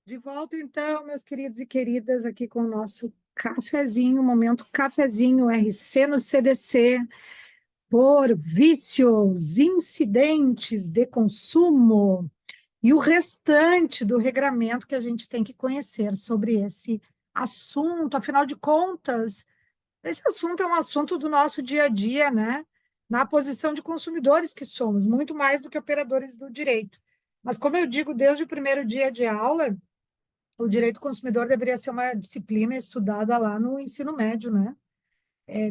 De volta, então, meus queridos e queridas, aqui com o nosso cafezinho, momento cafezinho RC no CDC, por vícios, incidentes de consumo e o restante do regramento que a gente tem que conhecer sobre esse assunto. Afinal de contas, esse assunto é um assunto do nosso dia a dia, né? Na posição de consumidores que somos, muito mais do que operadores do direito. Mas, como eu digo desde o primeiro dia de aula, o direito do consumidor deveria ser uma disciplina estudada lá no ensino médio, né?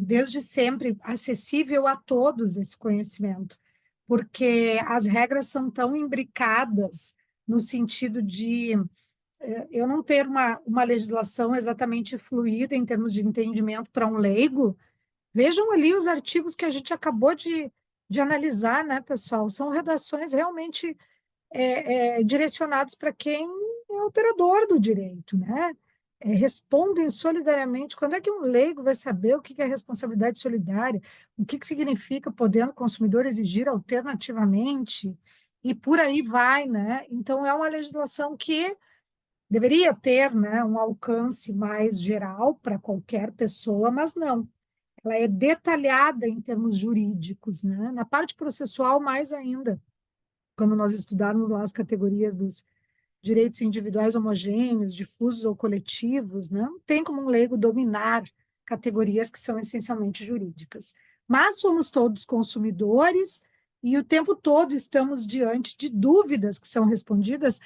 Desde sempre acessível a todos esse conhecimento, porque as regras são tão imbricadas no sentido de eu não ter uma legislação exatamente fluida em termos de entendimento para um leigo. Vejam ali os artigos que a gente acabou de analisar, né, pessoal? São redações realmente direcionados para quem é operador do direito, né? Respondem solidariamente. Quando é que um leigo vai saber o que é responsabilidade solidária? O que significa podendo o consumidor exigir alternativamente? E por aí vai, né? Então, é uma legislação que deveria ter, né, um alcance mais geral para qualquer pessoa, mas não. Ela é detalhada em termos jurídicos, né? Na parte processual, mais ainda quando nós estudarmos lá as categorias dos direitos individuais homogêneos, difusos ou coletivos, não tem como um leigo dominar categorias que são essencialmente jurídicas. Mas somos todos consumidores e o tempo todo estamos diante de dúvidas que são respondidas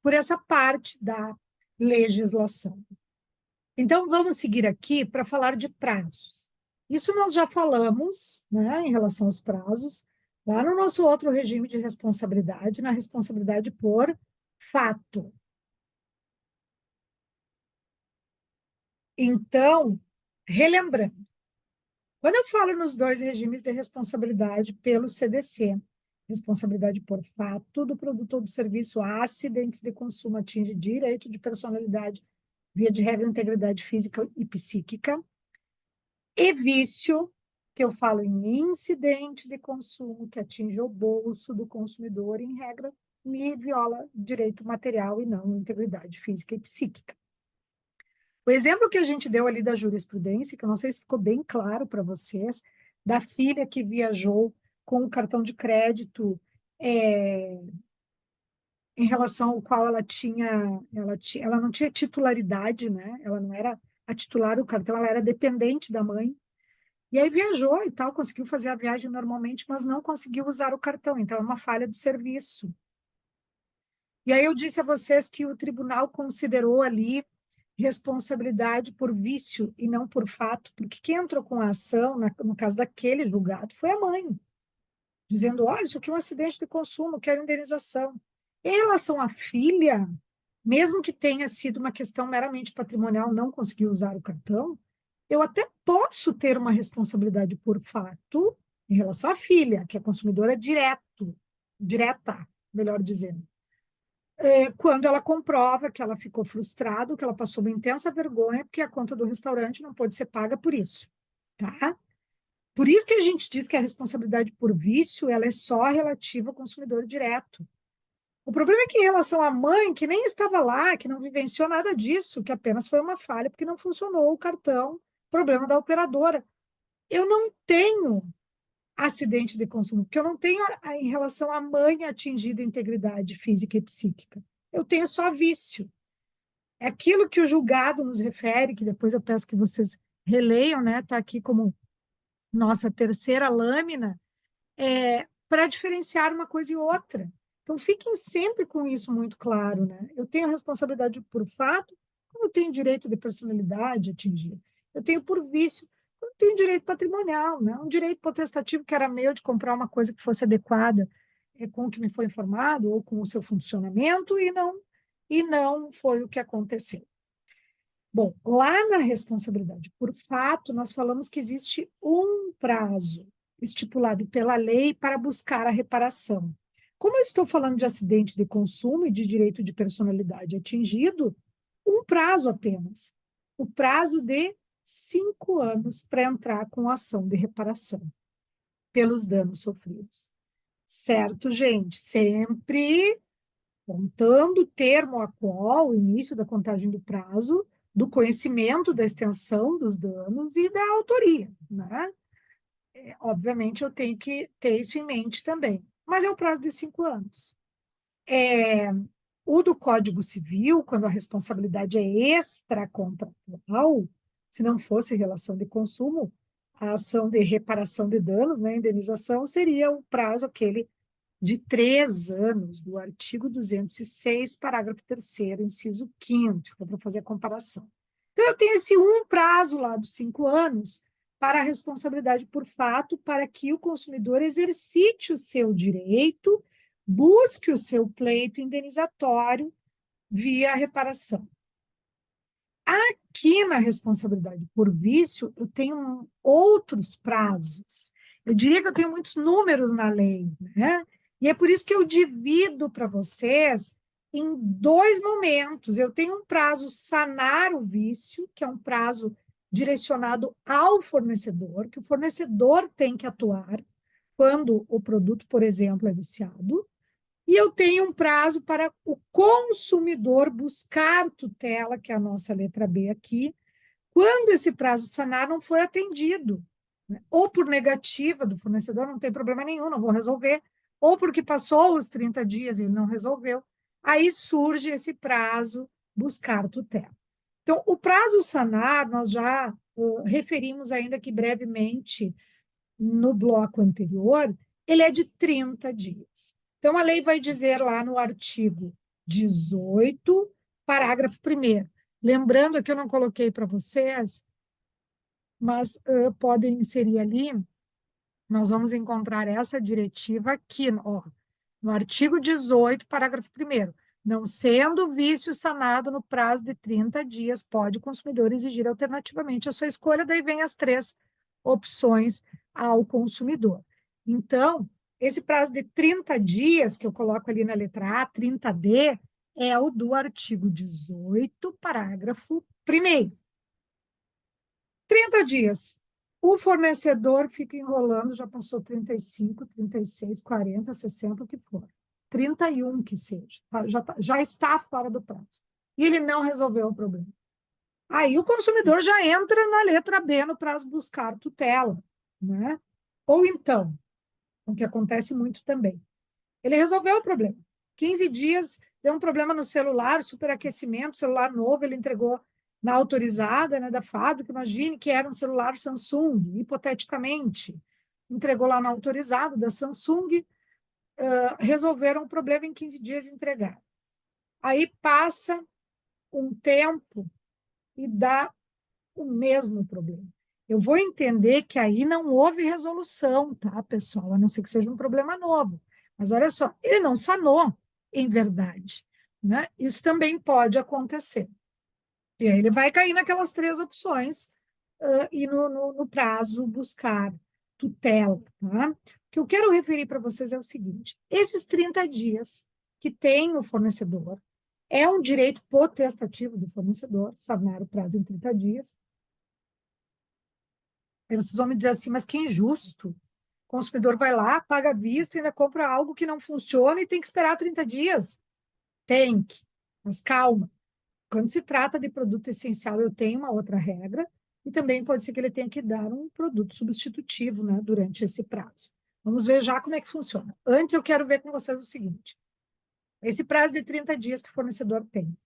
por essa parte da legislação. Então, vamos seguir aqui para falar de prazos. Isso nós já falamos, né, em relação aos prazos, lá no nosso outro regime de responsabilidade, na responsabilidade por fato. Então, relembrando, quando eu falo nos dois regimes de responsabilidade pelo CDC, responsabilidade por fato do produto ou do serviço a acidentes de consumo atinge direito de personalidade, via de regra, integridade física e psíquica, e vício, que eu falo em incidente de consumo que atinge o bolso do consumidor, em regra, me viola direito material e não integridade física e psíquica. O exemplo que a gente deu ali da jurisprudência, que eu não sei se ficou bem claro para vocês, da filha que viajou com o cartão de crédito em relação ao qual ela não tinha titularidade, né? Ela não era a titular do cartão, ela era dependente da mãe. E aí viajou e tal, conseguiu fazer a viagem normalmente, mas não conseguiu usar o cartão, então é uma falha do serviço. E aí eu disse a vocês que o tribunal considerou ali responsabilidade por vício e não por fato, porque quem entrou com a ação, no caso daquele julgado, foi a mãe, dizendo, olha, isso aqui é um acidente de consumo, quero indenização. Em relação à filha, mesmo que tenha sido uma questão meramente patrimonial, não conseguiu usar o cartão, eu até posso ter uma responsabilidade por fato em relação à filha, que é consumidora direta, melhor dizendo. Quando ela comprova que ela ficou frustrada, que ela passou uma intensa vergonha, porque a conta do restaurante não pode ser paga por isso, tá? Por isso que a gente diz que a responsabilidade por vício, ela é só relativa ao consumidor direto. O problema é que em relação à mãe, que nem estava lá, que não vivenciou nada disso, que apenas foi uma falha porque não funcionou o cartão, problema da operadora. Eu não tenho acidente de consumo, porque eu não tenho em relação à mãe atingida integridade física e psíquica. Eu tenho só vício. É aquilo que o julgado nos refere, que depois eu peço que vocês releiam, né? Está aqui como nossa terceira lâmina, para diferenciar uma coisa e outra. Então, fiquem sempre com isso muito claro, né? Eu tenho responsabilidade por fato, como eu tenho direito de personalidade atingida. Eu tenho por vício, eu tenho direito patrimonial, né? Um direito potestativo que era meu de comprar uma coisa que fosse adequada com o que me foi informado ou com o seu funcionamento e não foi o que aconteceu. Bom, lá na responsabilidade por fato, nós falamos que existe um prazo estipulado pela lei para buscar a reparação. Como eu estou falando de acidente de consumo e de direito de personalidade atingido, um prazo apenas. O prazo de 5 anos para entrar com ação de reparação pelos danos sofridos. Certo, gente? Sempre contando o termo a qual o início da contagem do prazo, do conhecimento da extensão dos danos e da autoria, né? Obviamente, eu tenho que ter isso em mente também. Mas é o prazo de 5 anos. O do Código Civil, quando a responsabilidade é extracontratual, se não fosse relação de consumo, a ação de reparação de danos, né, indenização, seria o prazo aquele de 3 anos do artigo 206, parágrafo 3º, inciso 5º, para fazer a comparação. Então, eu tenho esse prazo lá dos 5 anos para a responsabilidade por fato, para que o consumidor exercite o seu direito, busque o seu pleito indenizatório via reparação. Aqui na responsabilidade por vício, eu tenho outros prazos. Eu diria que eu tenho muitos números na lei, né? E é por isso que eu divido para vocês em 2 momentos. Eu tenho um prazo sanar o vício, que é um prazo direcionado ao fornecedor, que o fornecedor tem que atuar quando o produto, por exemplo, é viciado. E eu tenho um prazo para o consumidor buscar tutela, que é a nossa letra B aqui, quando esse prazo sanar não foi atendido, né? Ou por negativa do fornecedor, não tem problema nenhum, não vou resolver, ou porque passou os 30 dias e ele não resolveu, aí surge esse prazo buscar tutela. Então, o prazo sanar, nós já referimos ainda que brevemente no bloco anterior, ele é de 30 dias. Então, a lei vai dizer lá no artigo 18, parágrafo 1º. Lembrando que eu não coloquei para vocês, mas podem inserir ali, nós vamos encontrar essa diretiva aqui, ó, no artigo 18, parágrafo 1º. Não sendo o vício sanado no prazo de 30 dias, pode o consumidor exigir alternativamente a sua escolha, daí vem as 3 opções ao consumidor. Então, esse prazo de 30 dias, que eu coloco ali na letra A, 30D, é o do artigo 18, parágrafo 1º. 30 dias. O fornecedor fica enrolando, já passou 35, 36, 40, 60, o que for. 31 que seja. Já está fora do prazo. E ele não resolveu o problema. Aí o consumidor já entra na letra B no prazo buscar tutela, né? Ou então, o que acontece muito também, ele resolveu o problema. 15 dias, deu um problema no celular, superaquecimento, celular novo, ele entregou na autorizada, né, da fábrica, imagine que era um celular Samsung, hipoteticamente. Entregou lá na autorizada da Samsung, resolveram o problema em 15 dias e entregaram. Aí passa um tempo e dá o mesmo problema. Eu vou entender que aí não houve resolução, tá, pessoal? A não ser que seja um problema novo. Mas olha só, ele não sanou, em verdade, né? Isso também pode acontecer. E aí ele vai cair naquelas 3 opções e no prazo buscar tutela, tá? O que eu quero referir para vocês é o seguinte: esses 30 dias que tem o fornecedor é um direito potestativo do fornecedor, sanar o prazo em 30 dias. Aí vocês vão me dizer assim, mas que injusto. O consumidor vai lá, paga à vista, ainda compra algo que não funciona e tem que esperar 30 dias. Tem que, mas calma. Quando se trata de produto essencial, eu tenho uma outra regra, e também pode ser que ele tenha que dar um produto substitutivo, né, durante esse prazo. Vamos ver já como é que funciona. Antes, eu quero ver com vocês o seguinte: esse prazo de 30 dias que o fornecedor tem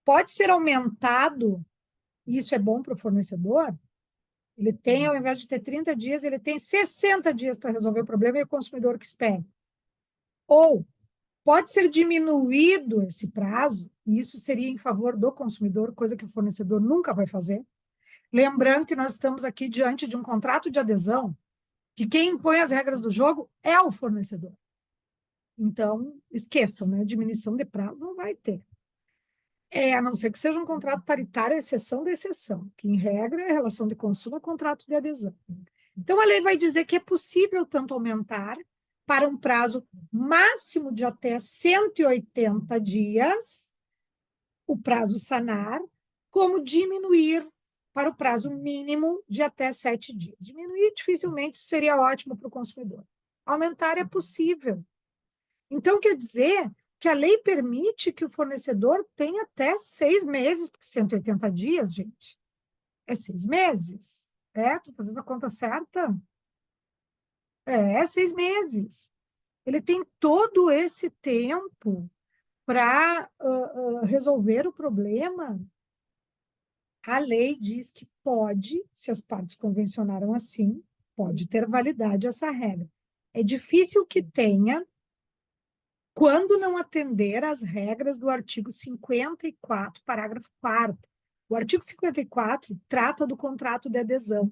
pode ser aumentado, e isso é bom para o fornecedor. Ele tem, ao invés de ter 30 dias, ele tem 60 dias para resolver o problema e o consumidor que espera. Ou pode ser diminuído esse prazo, e isso seria em favor do consumidor, coisa que o fornecedor nunca vai fazer. Lembrando que nós estamos aqui diante de um contrato de adesão, que quem impõe as regras do jogo é o fornecedor. Então, esqueçam, né? Diminuição de prazo não vai ter. A não ser que seja um contrato paritário, exceção da exceção, que em regra é relação de consumo a contrato de adesão. Então, a lei vai dizer que é possível tanto aumentar para um prazo máximo de até 180 dias, o prazo sanar, como diminuir para o prazo mínimo de até 7 dias. Diminuir dificilmente seria ótimo para o consumidor. Aumentar é possível. Então, quer dizer que a lei permite que o fornecedor tenha até 6 meses, porque 180 dias, gente, é 6 meses. Estou fazendo a conta certa? É 6 meses. Ele tem todo esse tempo para resolver o problema. A lei diz que pode, se as partes convencionaram assim, pode ter validade essa regra. É difícil que tenha quando não atender às regras do artigo 54, parágrafo 4º. O artigo 54 trata do contrato de adesão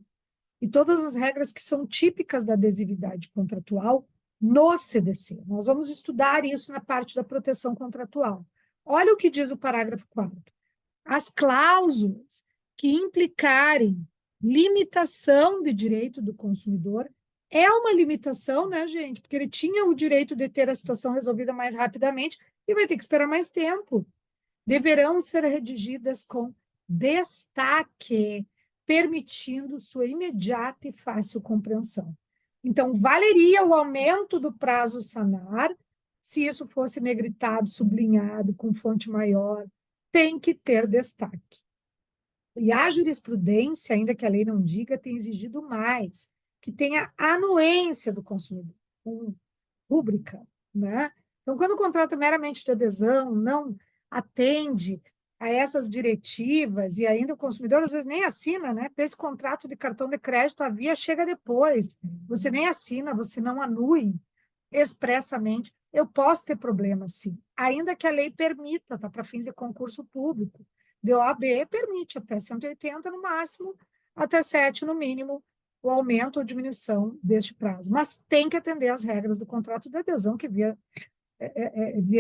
e todas as regras que são típicas da adesividade contratual no CDC. Nós vamos estudar isso na parte da proteção contratual. Olha o que diz o parágrafo 4º. As cláusulas que implicarem limitação de direito do consumidor é uma limitação, né, gente? Porque ele tinha o direito de ter a situação resolvida mais rapidamente e vai ter que esperar mais tempo. Deverão ser redigidas com destaque, permitindo sua imediata e fácil compreensão. Então, valeria o aumento do prazo sanar se isso fosse negritado, sublinhado, com fonte maior, tem que ter destaque. E a jurisprudência, ainda que a lei não diga, tem exigido mais, que tenha anuência do consumidor, com rúbrica, né? Então, quando o contrato é meramente de adesão, não atende a essas diretivas, e ainda o consumidor às vezes nem assina, né? Esse contrato de cartão de crédito, a via chega depois. Você nem assina, você não anui expressamente. Eu posso ter problema, sim, ainda que a lei permita, tá? Para fins de concurso público. De OAB permite até 180 no máximo, até 7 no mínimo, o aumento ou diminuição deste prazo. Mas tem que atender às regras do contrato de adesão, que via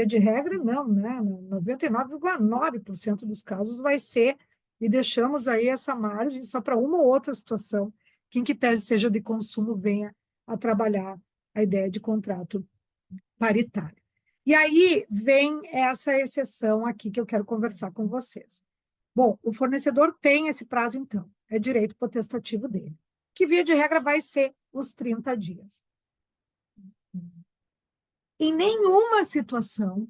de regra, não, né? 99,9% dos casos vai ser, e deixamos aí essa margem só para uma ou outra situação, que em que pese seja de consumo, venha a trabalhar a ideia de contrato paritário. E aí vem essa exceção aqui que eu quero conversar com vocês. Bom, o fornecedor tem esse prazo, então, é direito potestativo dele, que via de regra vai ser os 30 dias. Em nenhuma situação,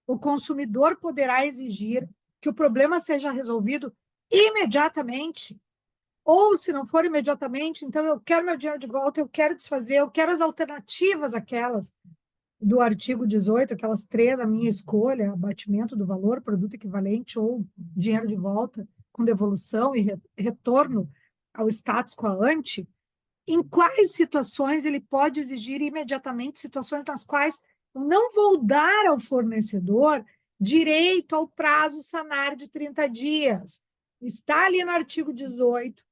o consumidor poderá exigir que o problema seja resolvido imediatamente. Ou, se não for imediatamente, então eu quero meu dinheiro de volta, eu quero desfazer, eu quero as alternativas, aquelas do artigo 18, aquelas 3, a minha escolha, abatimento do valor, produto equivalente ou dinheiro de volta, com devolução e retorno ao status quo ante. Em quais situações ele pode exigir imediatamente, situações nas quais eu não vou dar ao fornecedor direito ao prazo sanar de 30 dias. Está ali no artigo 18,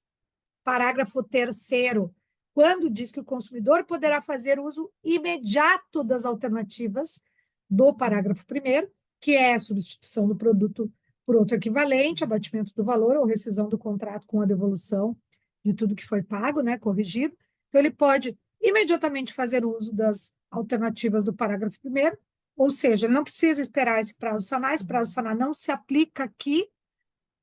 parágrafo 3º, quando diz que o consumidor poderá fazer uso imediato das alternativas do parágrafo 1º, que é a substituição do produto por outro equivalente, abatimento do valor ou rescisão do contrato com a devolução de tudo que foi pago, né, corrigido. Então, ele pode imediatamente fazer uso das alternativas do parágrafo 1º, ou seja, ele não precisa esperar esse prazo sanar não se aplica aqui,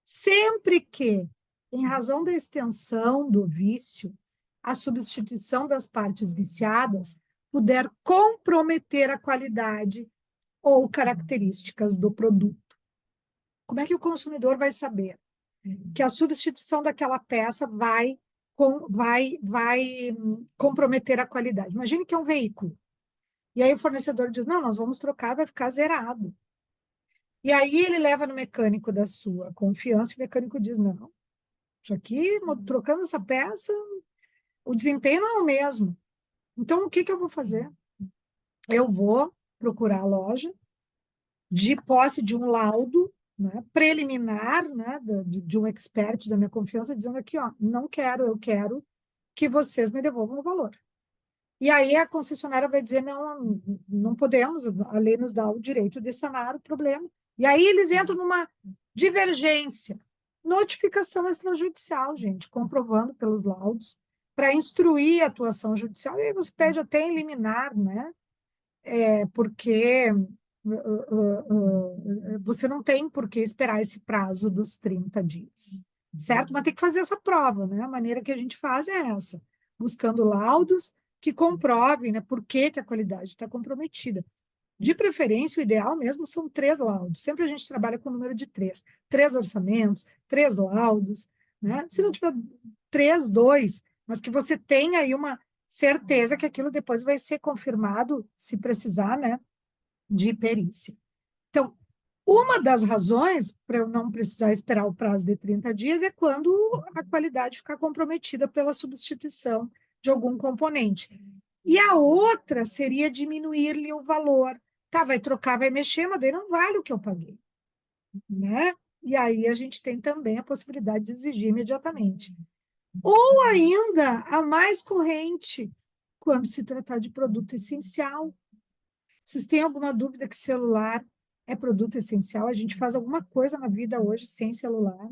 sempre que, em razão da extensão do vício, a substituição das partes viciadas puder comprometer a qualidade ou características do produto. Como é que o consumidor vai saber que a substituição daquela peça vai comprometer a qualidade? Imagine que é um veículo. E aí o fornecedor diz, não, nós vamos trocar, vai ficar zerado. E aí ele leva no mecânico da sua confiança e o mecânico diz, não, isso aqui, trocando essa peça, o desempenho não é o mesmo. Então, o que eu vou fazer? Eu vou procurar a loja de posse de um laudo, né, preliminar, né, de um expert da minha confiança, dizendo aqui, ó, não quero, eu quero que vocês me devolvam o valor. E aí a concessionária vai dizer, não, não podemos, a lei nos dá o direito de sanar o problema. E aí eles entram numa divergência. Notificação extrajudicial, gente, comprovando pelos laudos, para instruir a atuação judicial. E aí você pede até em liminar, né? Porque você não tem por que esperar esse prazo dos 30 dias, certo? Mas tem que fazer essa prova, né? A maneira que a gente faz é essa, buscando laudos que comprovem, né, por que a qualidade está comprometida. De preferência, o ideal mesmo são 3 laudos. Sempre a gente trabalha com o número de 3. 3 orçamentos, 3 laudos, né? Se não tiver 3, 2, mas que você tenha aí uma certeza que aquilo depois vai ser confirmado, se precisar, né, de perícia. Então, uma das razões para eu não precisar esperar o prazo de 30 dias é quando a qualidade ficar comprometida pela substituição de algum componente. E a outra seria diminuir-lhe o valor. Tá, vai trocar, vai mexer, mas daí não vale o que eu paguei, né? E aí a gente tem também a possibilidade de exigir imediatamente. Ou ainda, a mais corrente, quando se tratar de produto essencial. Vocês têm alguma dúvida que celular é produto essencial? A gente faz alguma coisa na vida hoje sem celular.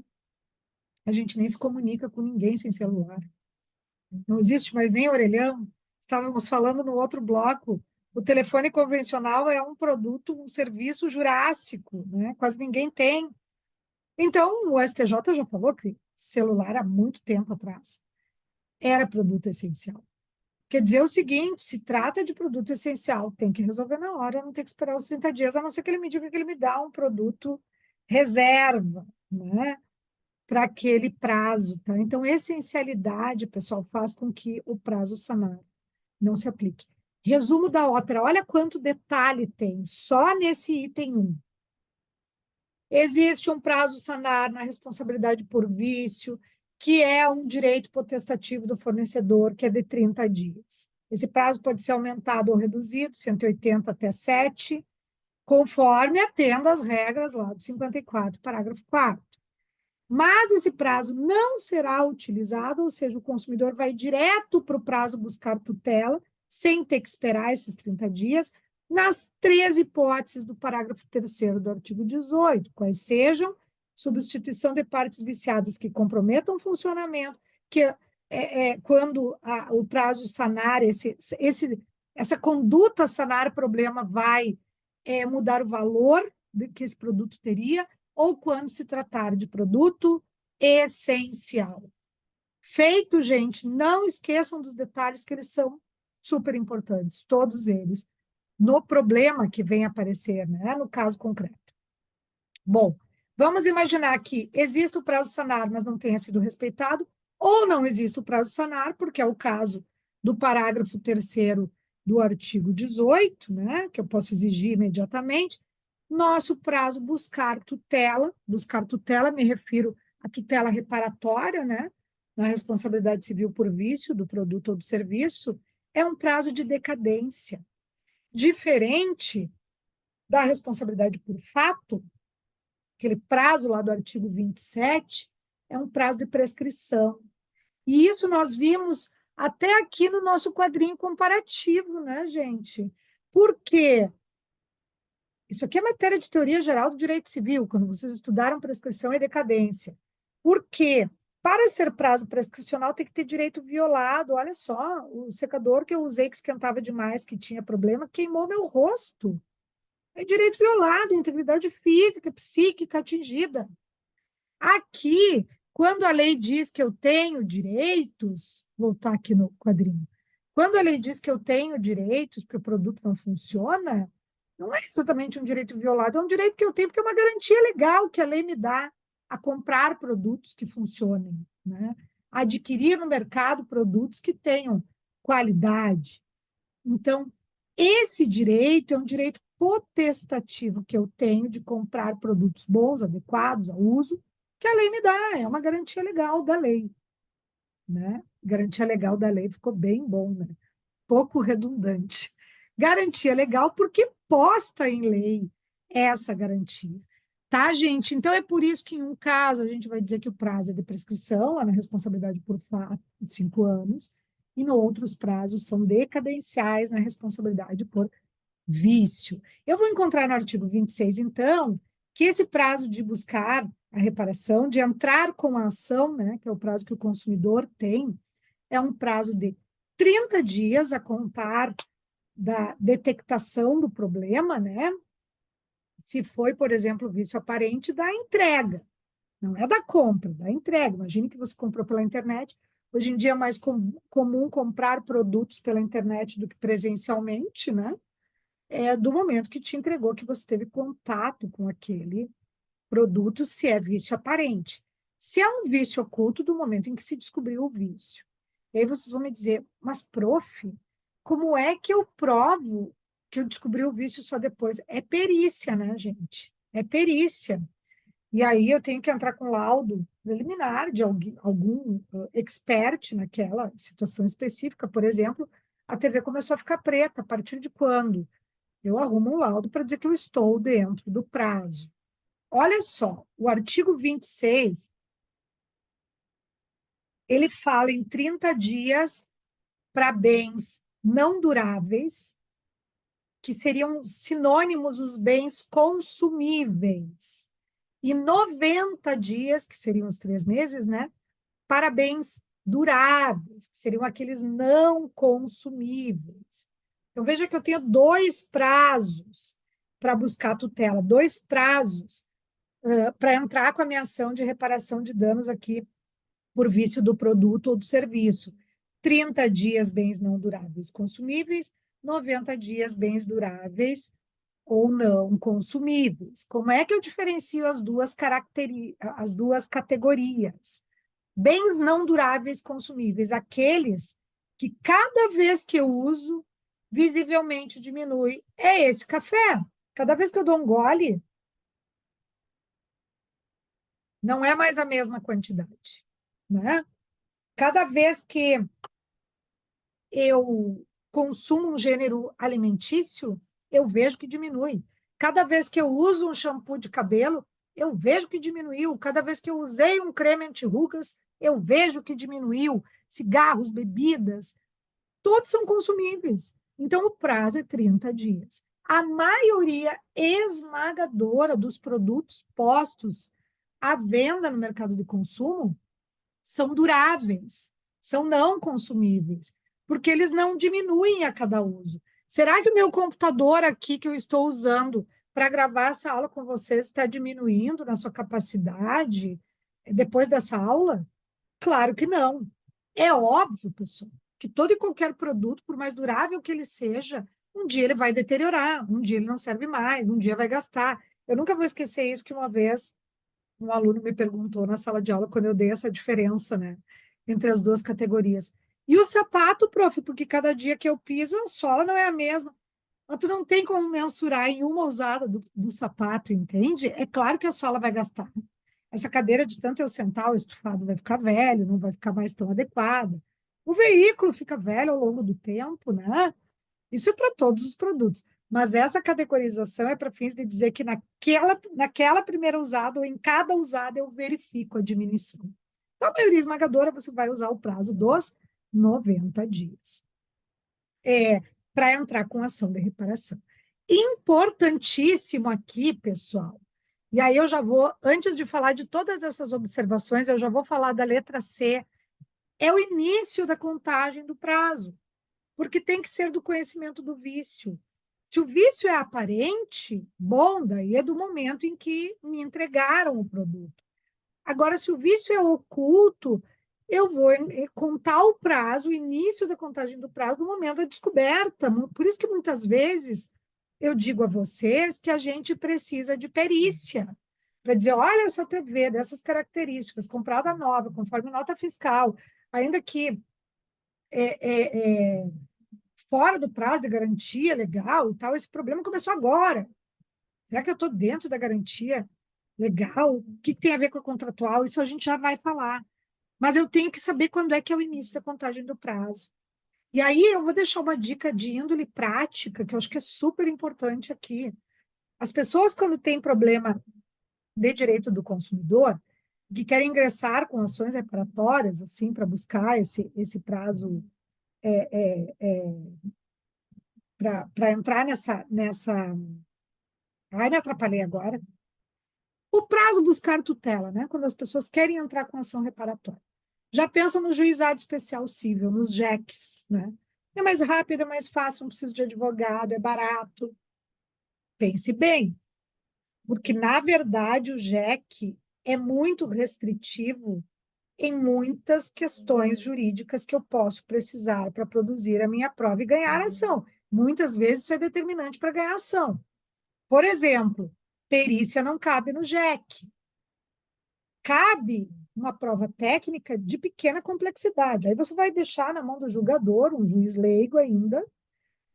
A gente nem se comunica com ninguém sem celular. Não existe mais nem orelhão. Estávamos falando no outro bloco. O telefone convencional é um produto, um serviço jurássico, né? Quase ninguém tem. Então, o STJ já falou que celular há muito tempo atrás era produto essencial. Quer dizer o seguinte, se trata de produto essencial, tem que resolver na hora, não tem que esperar os 30 dias, a não ser que ele me diga que ele me dá um produto reserva, né, para aquele prazo, tá? Então, essencialidade, pessoal, faz com que o prazo sanar não se aplique. Resumo da ópera, olha quanto detalhe tem, só nesse item 1. Existe um prazo sanar na responsabilidade por vício, que é um direito potestativo do fornecedor, que é de 30 dias. Esse prazo pode ser aumentado ou reduzido, 180 até 7, conforme atenda às regras lá do 54, parágrafo 4º. Mas esse prazo não será utilizado, ou seja, o consumidor vai direto para o prazo buscar tutela, sem ter que esperar esses 30 dias, nas 3 hipóteses do parágrafo 3º do artigo 18, quais sejam substituição de partes viciadas que comprometam o funcionamento, que quando o prazo sanar, essa conduta sanar problema vai mudar o valor que esse produto teria, ou quando se tratar de produto essencial. Feito, gente, não esqueçam dos detalhes que eles são super importantes, todos eles, no problema que vem aparecer, né, no caso concreto. Bom, vamos imaginar que existe o prazo sanar, mas não tenha sido respeitado, ou não existe o prazo sanar, porque é o caso do parágrafo 3º do artigo 18, né, que eu posso exigir imediatamente. Nosso prazo buscar tutela, me refiro à tutela reparatória, né, na responsabilidade civil por vício do produto ou do serviço, é um prazo de decadência, diferente da responsabilidade por fato, aquele prazo lá do artigo 27, é um prazo de prescrição. E isso nós vimos até aqui no nosso quadrinho comparativo, né, gente? Por quê? Isso aqui é matéria de teoria geral do direito civil, quando vocês estudaram prescrição e decadência. Por quê? Para ser prazo prescricional, tem que ter direito violado. Olha só, o secador que eu usei, que esquentava demais, que tinha problema, queimou meu rosto. É direito violado, integridade física, psíquica atingida. Aqui, quando a lei diz que eu tenho direitos, vou voltar aqui no quadrinho, quando a lei diz que eu tenho direitos, que o produto não funciona, não é exatamente um direito violado, é um direito que eu tenho, porque é uma garantia legal que a lei me dá a comprar produtos que funcionem, né? Adquirir no mercado produtos que tenham qualidade. Então, esse direito é um direito potestativo que eu tenho de comprar produtos bons, adequados ao uso, que a lei me dá, é uma garantia legal da lei, né? Garantia legal da lei ficou bem bom, né? Pouco redundante. Garantia legal porque posta em lei essa garantia. Tá, gente? Então, é por isso que, em um caso, a gente vai dizer que o prazo é de prescrição, lá na responsabilidade por fato, de 5 anos, e no outros prazos são decadenciais na responsabilidade por vício. Eu vou encontrar no artigo 26, então, que esse prazo de buscar a reparação, de entrar com a ação, né, que é o prazo que o consumidor tem, é um prazo de 30 dias a contar da detectação do problema, né? Se foi, por exemplo, vício aparente da entrega, não é da compra, da entrega. Imagine que você comprou pela internet. Hoje em dia é mais comum comprar produtos pela internet do que presencialmente, né? do momento que te entregou, que você teve contato com aquele produto, se é vício aparente. Se é um vício oculto, do momento em que se descobriu o vício. E aí vocês vão me dizer, mas, prof, como é que eu provo que eu descobri o vício só depois? É perícia, né, gente? É perícia. E aí eu tenho que entrar com laudo preliminar de algum expert naquela situação específica. Por exemplo, a TV começou a ficar preta. A partir de quando? Eu arrumo um laudo para dizer que eu estou dentro do prazo. Olha só, o artigo 26, ele fala em 30 dias para bens não duráveis, que seriam sinônimos os bens consumíveis, e 90 dias, que seriam os 3 meses, né, para bens duráveis, que seriam aqueles não consumíveis. Então, veja que eu tenho 2 prazos para buscar tutela, 2 prazos para entrar com a minha ação de reparação de danos aqui por vício do produto ou do serviço. 30 dias bens não duráveis consumíveis, 90 dias bens duráveis ou não consumíveis. Como é que eu diferencio as duas categorias? Bens não duráveis consumíveis, aqueles que cada vez que eu uso, visivelmente diminui. É esse café. Cada vez que eu dou um gole, não é mais a mesma quantidade, né? Cada vez que eu consumo um gênero alimentício, eu vejo que diminui. Cada vez que eu uso um shampoo de cabelo, eu vejo que diminuiu. Cada vez que eu usei um creme anti-rugas, eu vejo que diminuiu. Cigarros, bebidas, todos são consumíveis. Então, o prazo é 30 dias. A maioria esmagadora dos produtos postos à venda no mercado de consumo são duráveis, são não consumíveis, porque eles não diminuem a cada uso. Será que o meu computador aqui que eu estou usando para gravar essa aula com vocês está diminuindo na sua capacidade depois dessa aula? Claro que não. É óbvio, pessoal, que todo e qualquer produto, por mais durável que ele seja, um dia ele vai deteriorar, um dia ele não serve mais, um dia vai gastar. Eu nunca vou esquecer isso que uma vez um aluno me perguntou na sala de aula quando eu dei essa diferença, né, entre as duas categorias. E o sapato, prof, porque cada dia que eu piso, a sola não é a mesma. Mas tu não tem como mensurar em uma usada do sapato, entende? É claro que a sola vai gastar. Essa cadeira, de tanto eu sentar, o estofado vai ficar velho, não vai ficar mais tão adequada. O veículo fica velho ao longo do tempo, né? Isso é para todos os produtos. Mas essa categorização é para fins de dizer que naquela primeira usada ou em cada usada eu verifico a diminuição. Então, a maioria esmagadora, você vai usar o prazo dos 90 dias para entrar com ação de reparação. Importantíssimo aqui, pessoal, e aí eu já vou, antes de falar de todas essas observações, eu já vou falar da letra C, é o início da contagem do prazo, porque tem que ser do conhecimento do vício. Se o vício é aparente, bom, daí é do momento em que me entregaram o produto. Agora, se o vício é oculto, eu vou contar o prazo, o início da contagem do prazo, no momento da descoberta. Por isso que muitas vezes eu digo a vocês que a gente precisa de perícia para dizer, olha essa TV dessas características, comprada nova, conforme nota fiscal, ainda que fora do prazo de garantia legal e tal, esse problema começou agora. Será que eu estou dentro da garantia legal? O que tem a ver com a contratual? Isso a gente já vai falar. Mas eu tenho que saber quando é que é o início da contagem do prazo. E aí eu vou deixar uma dica de índole prática, que eu acho que é super importante aqui. As pessoas, quando têm problema de direito do consumidor, que querem ingressar com ações reparatórias, assim, para buscar esse prazo, para entrar nessa. Ai, me atrapalhei agora. O prazo buscar tutela, né? Quando as pessoas querem entrar com ação reparatória. Já pensam no juizado especial civil, nos JECs, né? É mais rápido, é mais fácil, não preciso de advogado, é barato. Pense bem, porque, na verdade, o JEC é muito restritivo em muitas questões jurídicas que eu posso precisar para produzir a minha prova e ganhar a ação. Muitas vezes isso é determinante para ganhar ação. Por exemplo, perícia não cabe no JEC. Cabe uma prova técnica de pequena complexidade. Aí você vai deixar na mão do julgador, um juiz leigo ainda,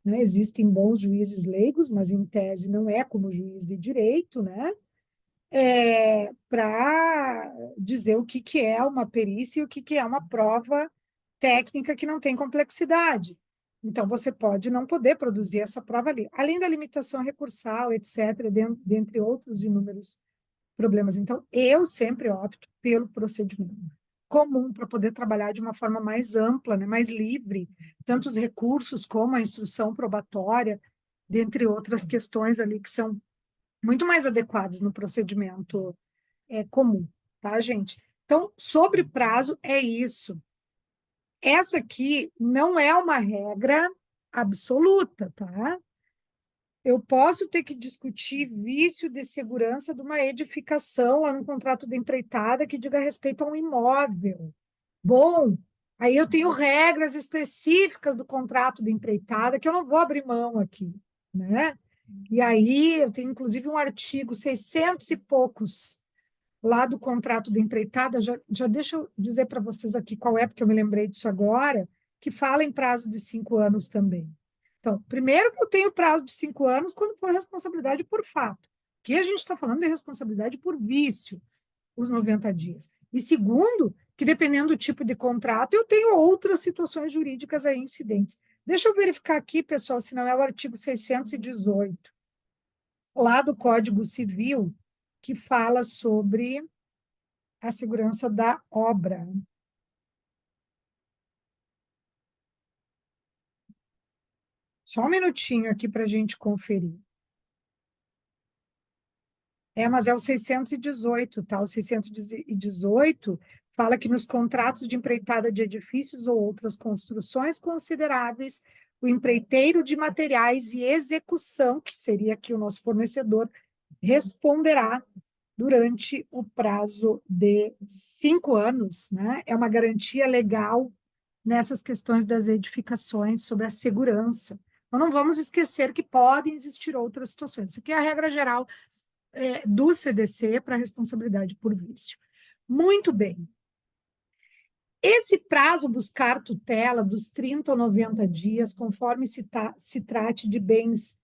né? Existem bons juízes leigos, mas em tese não é como juiz de direito, né? Para dizer o que, que é uma perícia e o que, que é uma prova técnica que não tem complexidade. Então, você pode não poder produzir essa prova ali, além da limitação recursal, etc., dentre outros inúmeros problemas. Então, eu sempre opto pelo procedimento comum para poder trabalhar de uma forma mais ampla, né, mais livre, tanto os recursos como a instrução probatória, dentre outras questões ali que são muito mais adequadas no procedimento comum, tá, gente? Então, sobre prazo, é isso. Essa aqui não é uma regra absoluta, tá? Eu posso ter que discutir vício de segurança de uma edificação lá no contrato de empreitada que diga respeito a um imóvel. Bom, aí eu tenho regras específicas do contrato de empreitada que eu não vou abrir mão aqui, né? E aí eu tenho inclusive um artigo 600 e poucos lá do contrato de empreitada, já deixa eu dizer para vocês aqui qual é, porque eu me lembrei disso agora, que fala em prazo de 5 anos também. Então, primeiro que eu tenho prazo de 5 anos quando for responsabilidade por fato. Aqui a gente está falando de responsabilidade por vício, os 90 dias. E segundo, que dependendo do tipo de contrato, eu tenho outras situações jurídicas aí incidentes. Deixa eu verificar aqui, pessoal, se não é o artigo 618, lá do Código Civil, que fala sobre a segurança da obra. Só um minutinho aqui para a gente conferir. Mas é o 618, tá? O 618 fala que nos contratos de empreitada de edifícios ou outras construções consideráveis, o empreiteiro de materiais e execução, que seria aqui o nosso fornecedor, responderá durante o prazo de 5 anos, né? É uma garantia legal nessas questões das edificações sobre a segurança. Então, não vamos esquecer que podem existir outras situações. Isso aqui é a regra geral do CDC para responsabilidade por vício. Muito bem. Esse prazo buscar tutela dos 30 ou 90 dias, conforme se trate de bens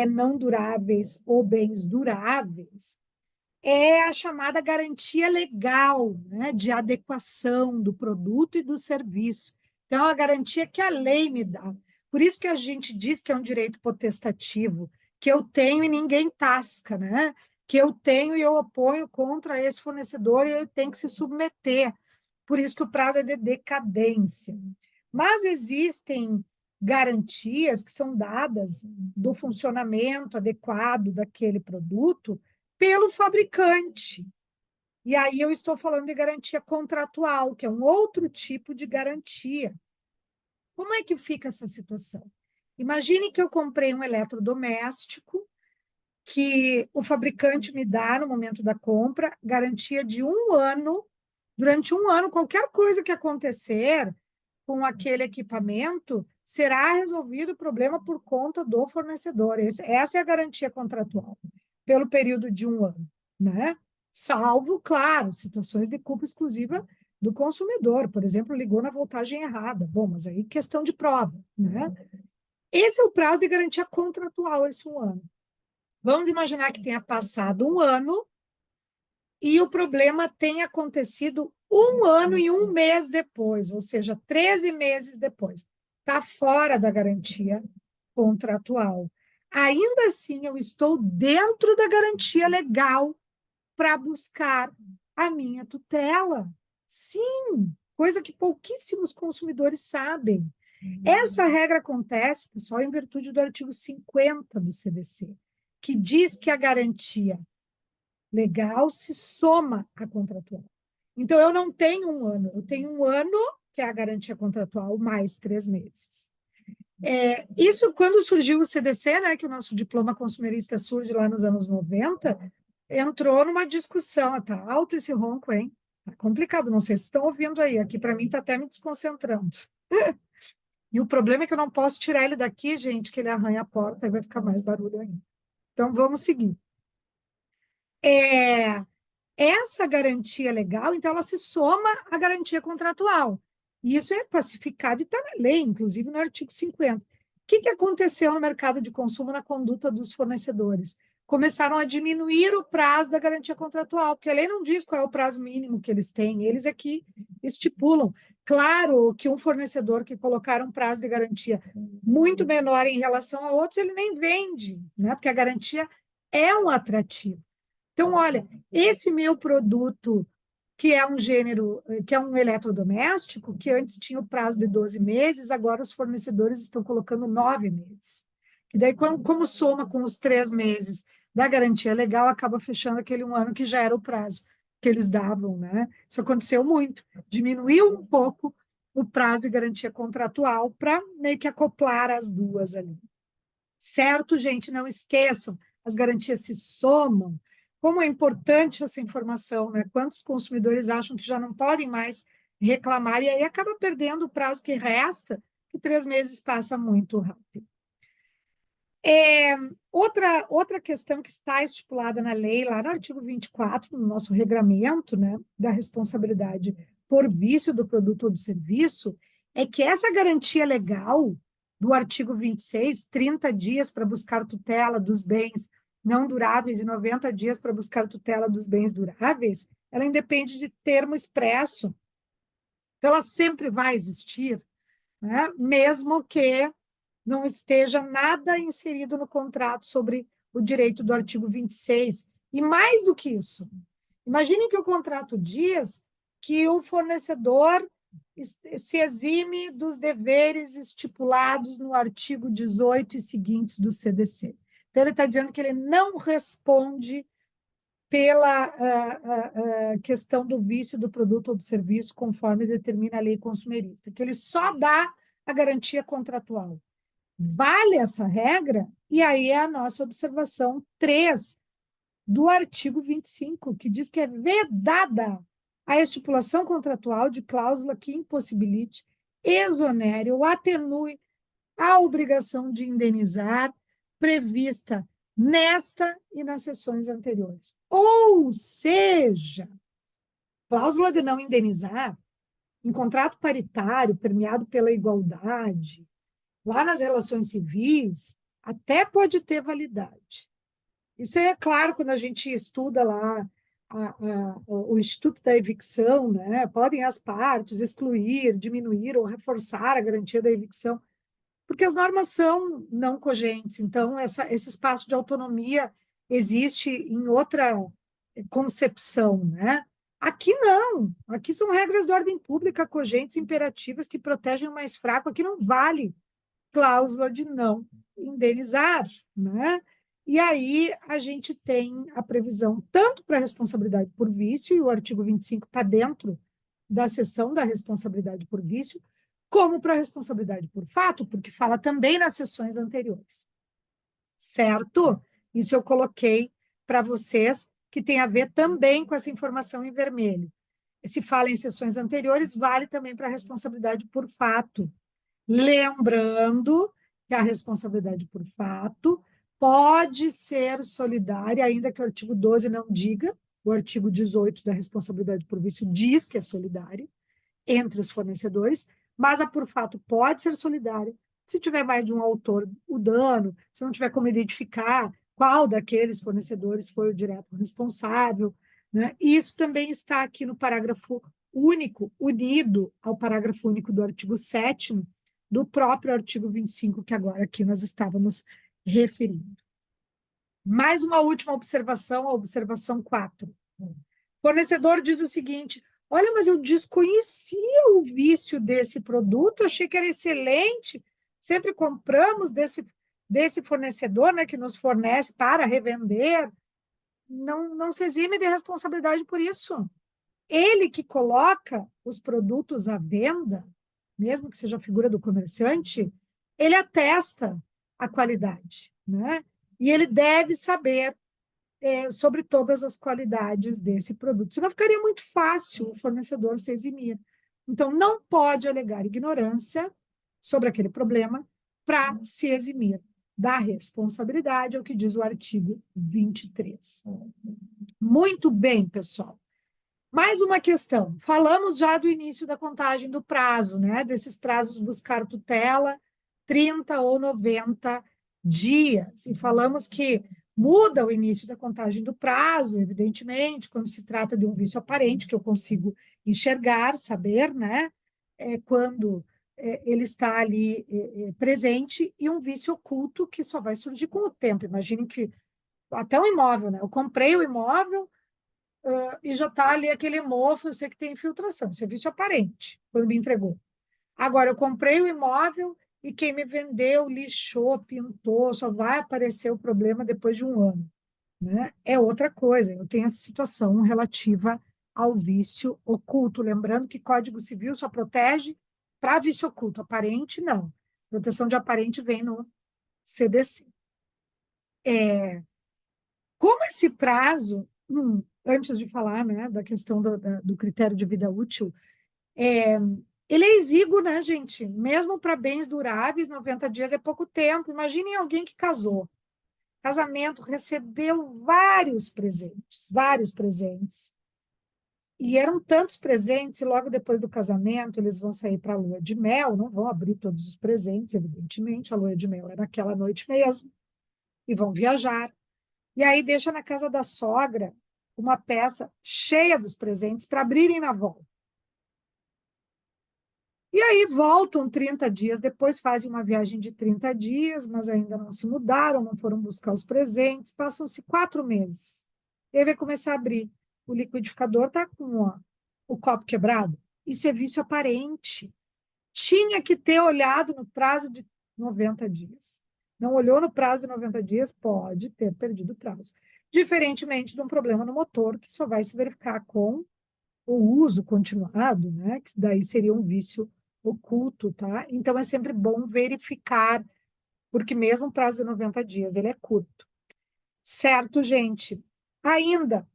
não duráveis ou bens duráveis, é a chamada garantia legal, né, de adequação do produto e do serviço. Então, é uma garantia que a lei me dá. Por isso que a gente diz que é um direito potestativo, que eu tenho e ninguém tasca, né? Que eu tenho e eu oponho contra esse fornecedor e ele tem que se submeter. Por isso que o prazo é de decadência. Mas existem garantias que são dadas do funcionamento adequado daquele produto pelo fabricante. E aí eu estou falando de garantia contratual, que é um outro tipo de garantia. Como é que fica essa situação? Imagine que eu comprei um eletrodoméstico que o fabricante me dá no momento da compra, garantia de 1 ano. Durante 1 ano, qualquer coisa que acontecer com aquele equipamento, será resolvido o problema por conta do fornecedor. Essa é a garantia contratual, pelo período de 1 ano, né? Salvo, claro, situações de culpa exclusiva do consumidor, por exemplo, ligou na voltagem errada. Bom, mas aí questão de prova, né? Esse é o prazo de garantia contratual, esse 1 ano. Vamos imaginar que tenha passado 1 ano e o problema tenha acontecido 1 ano e 1 mês depois, ou seja, 13 meses depois. Está fora da garantia contratual. Ainda assim, eu estou dentro da garantia legal para buscar a minha tutela. Sim, coisa que pouquíssimos consumidores sabem. Essa regra acontece, pessoal, em virtude do artigo 50 do CDC, que diz que a garantia legal se soma à contratual. Então, eu não tenho 1 ano, eu tenho 1 ano, que é a garantia contratual, mais 3 meses. Isso, quando surgiu o CDC, né, que o nosso diploma consumerista surge lá nos anos 90, entrou numa discussão. Tá alto esse ronco, hein? Tá complicado, não sei se estão ouvindo aí. Aqui, para mim, está até me desconcentrando. E o problema é que eu não posso tirar ele daqui, gente, que ele arranha a porta e vai ficar mais barulho ainda. Então, vamos seguir. Essa garantia legal, então, ela se soma à garantia contratual. E isso é pacificado e está na lei, inclusive no artigo 50. O que aconteceu no mercado de consumo na conduta dos fornecedores? Começaram a diminuir o prazo da garantia contratual, porque a lei não diz qual é o prazo mínimo que eles têm, eles aqui estipulam. Claro que um fornecedor que colocar um prazo de garantia muito menor em relação a outros, ele nem vende, né? Porque a garantia é um atrativo. Então, olha, esse meu produto, que é um gênero, que é um eletrodoméstico, que antes tinha o prazo de 12 meses, agora os fornecedores estão colocando 9 meses. E daí, como soma com os 3 meses da garantia legal, acaba fechando aquele 1 ano que já era o prazo que eles davam, né? Isso aconteceu muito. Diminuiu um pouco o prazo de garantia contratual para meio que acoplar as duas ali. Certo, gente? Não esqueçam, as garantias se somam. Como é importante essa informação, né? Quantos consumidores acham que já não podem mais reclamar e aí acaba perdendo o prazo que resta, que 3 meses passa muito rápido. Outra questão que está estipulada na lei, lá no artigo 24, no nosso regramento, né, da responsabilidade por vício do produto ou do serviço, é que essa garantia legal do artigo 26, 30 dias para buscar tutela dos bens não duráveis e 90 dias para buscar tutela dos bens duráveis, ela independe de termo expresso. Então, ela sempre vai existir, né, mesmo que não esteja nada inserido no contrato sobre o direito do artigo 26. E mais do que isso, imagine que o contrato diz que o fornecedor se exime dos deveres estipulados no artigo 18 e seguintes do CDC. Então, ele está dizendo que ele não responde pela questão do vício do produto ou do serviço, conforme determina a lei consumerista, que ele só dá a garantia contratual. Vale essa regra? E aí é a nossa observação 3 do artigo 25, que diz que é vedada a estipulação contratual de cláusula que impossibilite, exonere ou atenue a obrigação de indenizar prevista nesta e nas sessões anteriores. Ou seja, cláusula de não indenizar, em contrato paritário, permeado pela igualdade, lá nas relações civis, até pode ter validade. Isso é claro quando a gente estuda lá o Instituto da Evicção, né? Podem as partes excluir, diminuir ou reforçar a garantia da evicção, porque as normas são não cogentes, então esse espaço de autonomia existe em outra concepção, né? Aqui não, aqui são regras de ordem pública cogentes, imperativas, que protegem o mais fraco, aqui não vale cláusula de não indenizar, né? E aí a gente tem a previsão tanto para a responsabilidade por vício, e o artigo 25 está dentro da seção da responsabilidade por vício, como para a responsabilidade por fato, porque fala também nas sessões anteriores. Certo? Isso eu coloquei para vocês, que tem a ver também com essa informação em vermelho. Se fala em sessões anteriores, vale também para a responsabilidade por fato. Lembrando que a responsabilidade por fato pode ser solidária, ainda que o artigo 12 não diga, o artigo 18 da responsabilidade por vício diz que é solidária entre os fornecedores, mas a por fato pode ser solidária se tiver mais de um autor o dano, se não tiver como identificar qual daqueles fornecedores foi o direto responsável, né? E isso também está aqui no parágrafo único, unido ao parágrafo único do artigo 7º, do próprio artigo 25, que agora aqui nós estávamos referindo. Mais uma última observação, a observação 4. O fornecedor diz o seguinte: olha, mas eu desconhecia o vício desse produto, achei que era excelente, sempre compramos desse fornecedor, né, que nos fornece para revender. Não se exime de responsabilidade por isso. Ele que coloca os produtos à venda, mesmo que seja a figura do comerciante, ele atesta a qualidade, né? E ele deve saber sobre todas as qualidades desse produto. Senão ficaria muito fácil o fornecedor se eximir. Então, não pode alegar ignorância sobre aquele problema para se eximir da responsabilidade, é o que diz o artigo 23. Muito bem, pessoal. Mais uma questão. Falamos já do início da contagem do prazo, né? Desses prazos buscar tutela, 30 ou 90 dias. E falamos que muda o início da contagem do prazo, evidentemente, quando se trata de um vício aparente, que eu consigo enxergar, saber, né? Quando ele está ali presente, e um vício oculto que só vai surgir com o tempo. Imaginem que até o imóvel, né? Eu comprei o imóvel, e já está ali aquele mofo, eu sei que tem infiltração, isso é vício aparente, quando me entregou. Agora, eu comprei o imóvel e quem me vendeu lixou, pintou, só vai aparecer o problema depois de um ano, né? É outra coisa, eu tenho essa situação relativa ao vício oculto, lembrando que Código Civil só protege para vício oculto, aparente não. Proteção de aparente vem no CDC. Como esse prazo, antes de falar, né, da questão do critério de vida útil, ele é exíguo, né, gente? Mesmo para bens duráveis, 90 dias é pouco tempo. Imaginem alguém que casou. Casamento, recebeu vários presentes. E eram tantos presentes, e logo depois do casamento eles vão sair para a lua de mel, não vão abrir todos os presentes, evidentemente, a lua de mel é naquela noite mesmo, e vão viajar. E aí deixa na casa da sogra uma peça cheia dos presentes para abrirem na volta. E aí voltam 30 dias, depois fazem uma viagem de 30 dias, mas ainda não se mudaram, não foram buscar os presentes, passam-se 4 meses. E aí vai começar a abrir. O liquidificador está com o copo quebrado. Isso é vício aparente. Tinha que ter olhado no prazo de 90 dias. Não olhou no prazo de 90 dias, pode ter perdido o prazo. Diferentemente de um problema no motor, que só vai se verificar com o uso continuado, né? Que daí seria um vício oculto, tá? Então é sempre bom verificar, porque mesmo o prazo de 90 dias ele é curto. Certo, gente? Ainda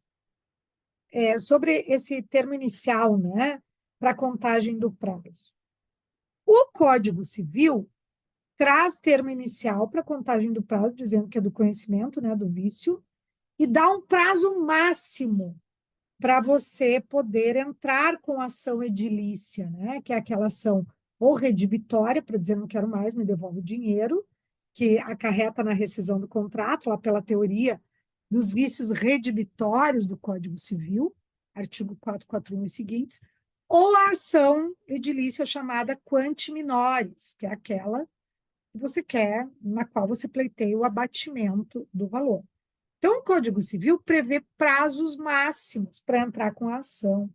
sobre esse termo inicial, né? Para contagem do prazo. O Código Civil traz termo inicial para contagem do prazo, dizendo que é do conhecimento, né, do vício, e dá um prazo máximo para você poder entrar com ação edilícia, né, que é aquela ação ou redibitória, para dizer não quero mais, me devolve o dinheiro, que acarreta na rescisão do contrato, lá pela teoria dos vícios redibitórios do Código Civil, artigo 441 e seguintes, ou a ação edilícia chamada quanti minores, que é aquela que você quer, na qual você pleiteia o abatimento do valor. Então, o Código Civil prevê prazos máximos para entrar com a ação,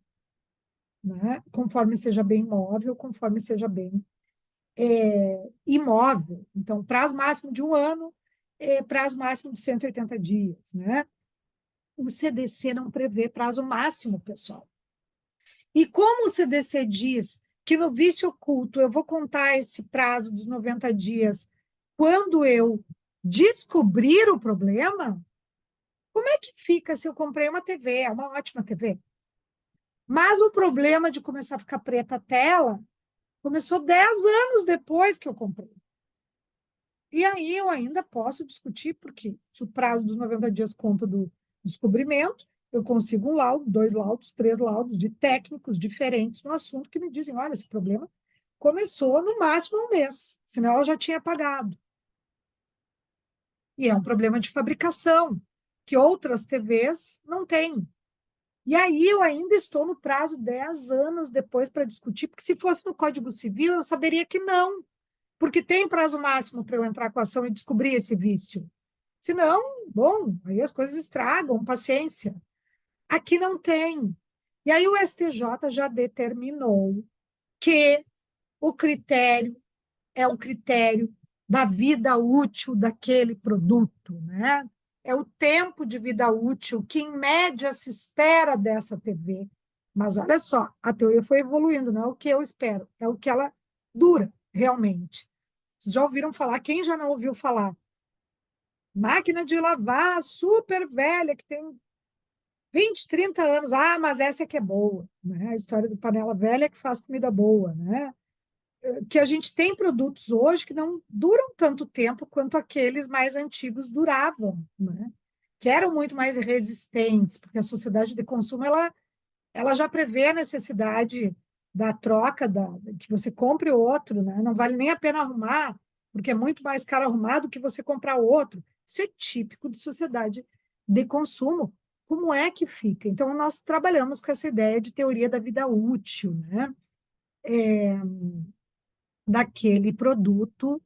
né? Conforme seja bem imóvel, conforme seja bem imóvel. Então, prazo máximo de 1 ano, prazo máximo de 180 dias, né? O CDC não prevê prazo máximo, pessoal. E como o CDC diz que no vício oculto eu vou contar esse prazo dos 90 dias quando eu descobrir o problema, como é que fica se eu comprei uma TV? É uma ótima TV. Mas o problema de começar a ficar preta a tela começou 10 anos depois que eu comprei. E aí eu ainda posso discutir, porque se o prazo dos 90 dias conta do descobrimento, eu consigo um laudo, 2 laudos, 3 laudos de técnicos diferentes no assunto que me dizem, olha, esse problema começou no máximo 1 mês, senão ela já tinha pagado. E é um problema de fabricação, que outras TVs não têm. E aí eu ainda estou no prazo 10 anos depois para discutir, porque se fosse no Código Civil, eu saberia que não, porque tem prazo máximo para eu entrar com a ação e descobrir esse vício. Se não, bom, aí as coisas estragam, paciência. Aqui não tem. E aí o STJ já determinou que o critério é o critério da vida útil daquele produto, né? É o tempo de vida útil que, em média, se espera dessa TV. Mas olha só, a teoria foi evoluindo, não é o que eu espero, é o que ela dura realmente. Vocês já ouviram falar? Quem já não ouviu falar? Máquina de lavar super velha, que tem 20, 30 anos. Ah, mas essa é que é boa. Né? A história do panela velha é que faz comida boa. Né? que a gente tem produtos hoje que não duram tanto tempo quanto aqueles mais antigos duravam, né? Que eram muito mais resistentes, porque a sociedade de consumo ela já prevê a necessidade da troca, que você compre outro, né? Não vale nem a pena arrumar, porque é muito mais caro arrumar do que você comprar outro. Isso é típico de sociedade de consumo. Como é que fica? Então, nós trabalhamos com essa ideia de teoria da vida útil, né? Daquele produto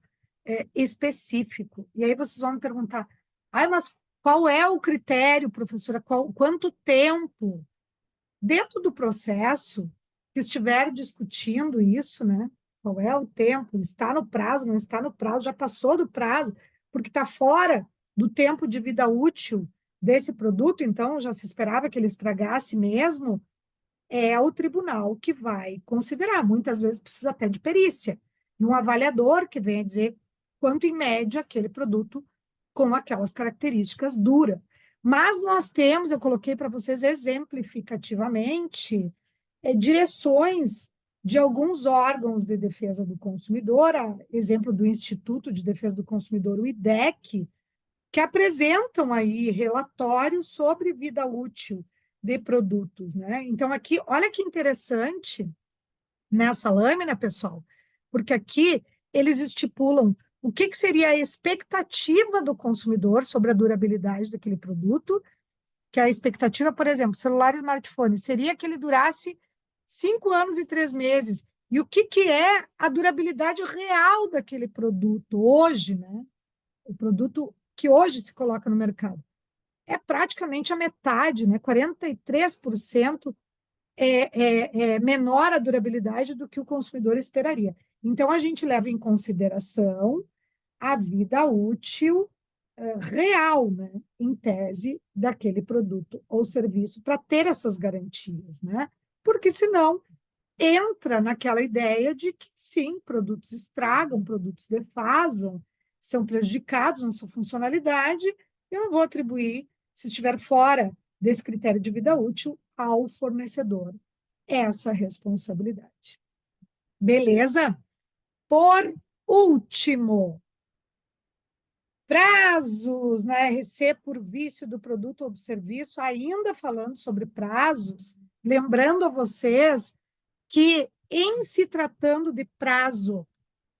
específico. E aí vocês vão me perguntar, mas qual é o critério, professora? Quanto tempo? Dentro do processo que estiver discutindo isso, né? Qual é o tempo? Está no prazo, não está no prazo, já passou do prazo, porque está fora do tempo de vida útil desse produto, então já se esperava que ele estragasse mesmo, é o tribunal que vai considerar. Muitas vezes precisa até de perícia, e um avaliador que venha dizer quanto, em média, aquele produto com aquelas características dura. Mas nós temos, eu coloquei para vocês exemplificativamente, direções de alguns órgãos de defesa do consumidor, exemplo do Instituto de Defesa do Consumidor, o IDEC, que apresentam aí relatórios sobre vida útil de produtos, né? Então, aqui, olha que interessante nessa lâmina, pessoal, porque aqui eles estipulam o que seria a expectativa do consumidor sobre a durabilidade daquele produto, que a expectativa, por exemplo, celular e smartphone, seria que ele durasse 5 anos e 3 meses. E o que é a durabilidade real daquele produto hoje, né? O produto que hoje se coloca no mercado. É praticamente a metade, né? 43% menor a durabilidade do que o consumidor esperaria. Então, a gente leva em consideração a vida útil real, né? Em tese, daquele produto ou serviço, para ter essas garantias, né? Porque senão entra naquela ideia de que sim, produtos estragam, produtos defasam, são prejudicados na sua funcionalidade, eu não vou atribuir, se estiver fora desse critério de vida útil, ao fornecedor essa responsabilidade. Beleza? Por último, prazos, né? RC por vício do produto ou do serviço, ainda falando sobre prazos, lembrando a vocês que, em se tratando de prazo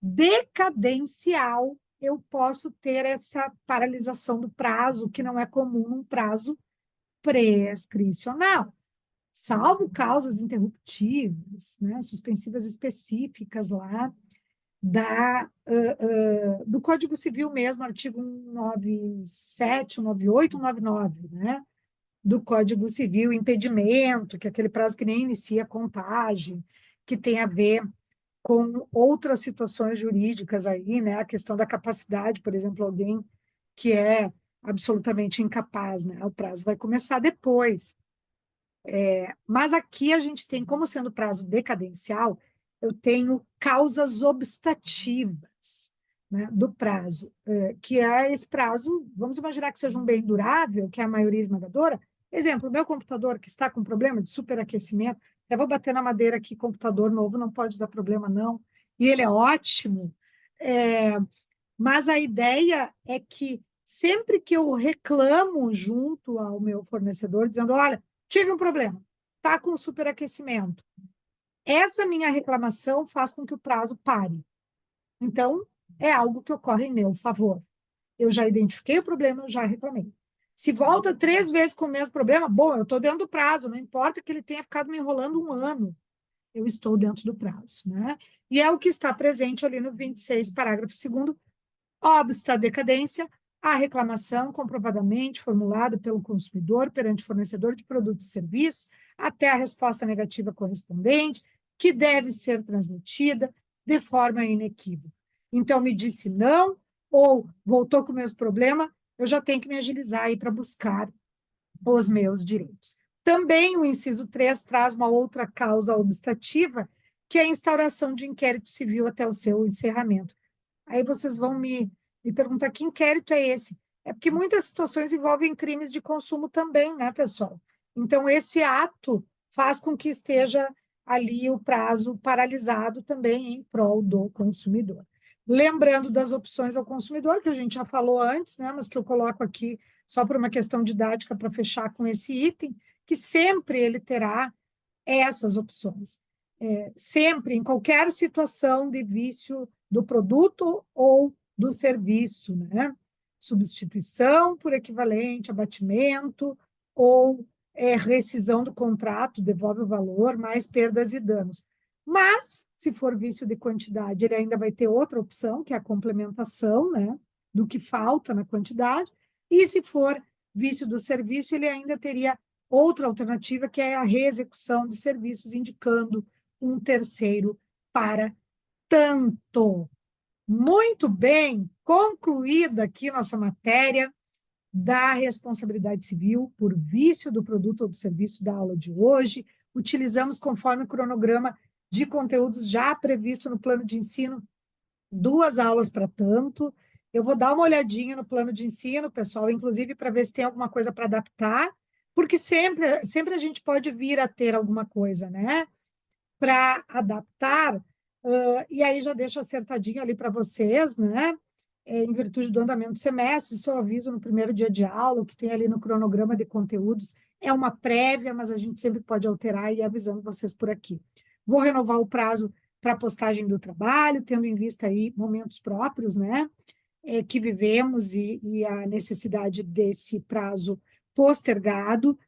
decadencial, eu posso ter essa paralisação do prazo, que não é comum num prazo prescricional, salvo causas interruptivas, né, suspensivas específicas lá do Código Civil mesmo, artigo 197, 198, 199, né? Do Código Civil, impedimento, que é aquele prazo que nem inicia a contagem, que tem a ver com outras situações jurídicas aí, né? A questão da capacidade, por exemplo, alguém que é absolutamente incapaz, né? O prazo vai começar depois. Mas aqui a gente tem, como sendo prazo decadencial, eu tenho causas obstativas, né, do prazo, que é esse prazo, vamos imaginar que seja um bem durável, que é a maioria esmagadora. Exemplo, o meu computador que está com problema de superaquecimento, eu vou bater na madeira aqui, computador novo não pode dar problema, não, e ele é ótimo, mas a ideia é que sempre que eu reclamo junto ao meu fornecedor, dizendo, olha, tive um problema, está com superaquecimento, essa minha reclamação faz com que o prazo pare. Então, é algo que ocorre em meu favor. Eu já identifiquei o problema, eu já reclamei. Se volta 3 vezes com o mesmo problema, bom, eu estou dentro do prazo, não importa que ele tenha ficado me enrolando 1 ano, eu estou dentro do prazo, né? E é o que está presente ali no 26, parágrafo 2º, obsta a decadência, a reclamação comprovadamente formulada pelo consumidor perante fornecedor de produtos e serviços, até a resposta negativa correspondente, que deve ser transmitida de forma inequívoca. Então, me disse não, ou voltou com o mesmo problema, eu já tenho que me agilizar aí para buscar os meus direitos. Também o inciso 3 traz uma outra causa obstativa, que é a instauração de inquérito civil até o seu encerramento. Aí vocês vão me perguntar que inquérito é esse? É porque muitas situações envolvem crimes de consumo também, né, pessoal? Então, esse ato faz com que esteja ali o prazo paralisado também em prol do consumidor. Lembrando das opções ao consumidor, que a gente já falou antes, né, mas que eu coloco aqui só por uma questão didática para fechar com esse item, que sempre ele terá essas opções. Sempre, em qualquer situação de vício do produto ou do serviço, né? Substituição por equivalente, abatimento ou rescisão do contrato, devolve o valor, mais perdas e danos. Mas, se for vício de quantidade, ele ainda vai ter outra opção, que é a complementação, né, do que falta na quantidade, e se for vício do serviço, ele ainda teria outra alternativa, que é a reexecução de serviços, indicando um terceiro para tanto. Muito bem, concluída aqui nossa matéria da responsabilidade civil por vício do produto ou do serviço da aula de hoje. Utilizamos, conforme o cronograma de conteúdos já previsto no plano de ensino, 2 aulas para tanto. Eu vou dar uma olhadinha no plano de ensino, pessoal, inclusive para ver se tem alguma coisa para adaptar, porque sempre a gente pode vir a ter alguma coisa, né? Para adaptar, e aí já deixo acertadinho ali para vocês, né? Em virtude do andamento do semestre, isso eu aviso no primeiro dia de aula, o que tem ali no cronograma de conteúdos é uma prévia, mas a gente sempre pode alterar e ir avisando vocês por aqui. Vou renovar o prazo para a postagem do trabalho, tendo em vista aí momentos próprios, né? Que vivemos e a necessidade desse prazo postergado.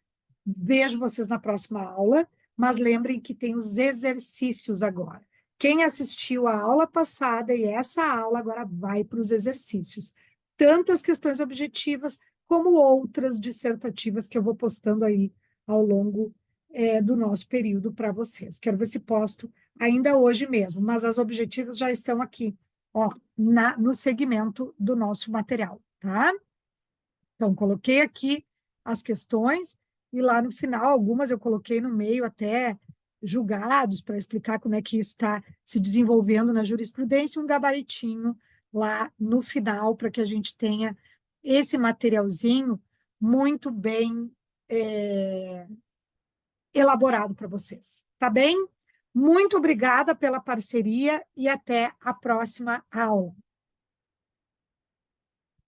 Vejo vocês na próxima aula, mas lembrem que tem os exercícios agora. Quem assistiu a aula passada e essa aula agora vai para os exercícios. Tanto as questões objetivas como outras dissertativas que eu vou postando aí ao longo do nosso período para vocês. Quero ver se posto ainda hoje mesmo, mas as objetivas já estão aqui, ó, no segmento do nosso material, tá? Então, coloquei aqui as questões e lá no final, algumas eu coloquei no meio até julgados para explicar como é que isso está se desenvolvendo na jurisprudência, um gabaritinho lá no final para que a gente tenha esse materialzinho muito bem elaborado para vocês, tá bem? Muito obrigada pela parceria e até a próxima aula.